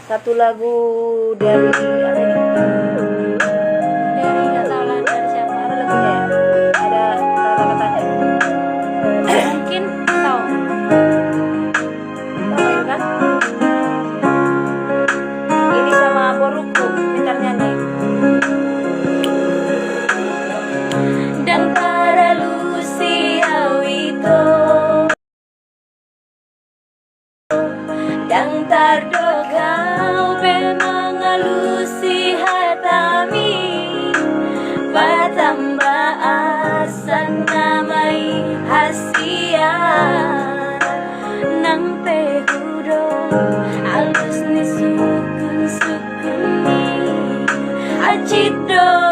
Satu lagu dari apa ini? Dari nggak tahu lah dari siapa. Ada lagunya ya? Ada kata-katanya. Mungkin tahu. Tahu ya kan? Ini sama Boruku bentar nyanyi. Dan para Lucia Wito dan tardokau memang Lucy hatami patamba asan namai hasia nang pehudo alus ni sukun sukuni acido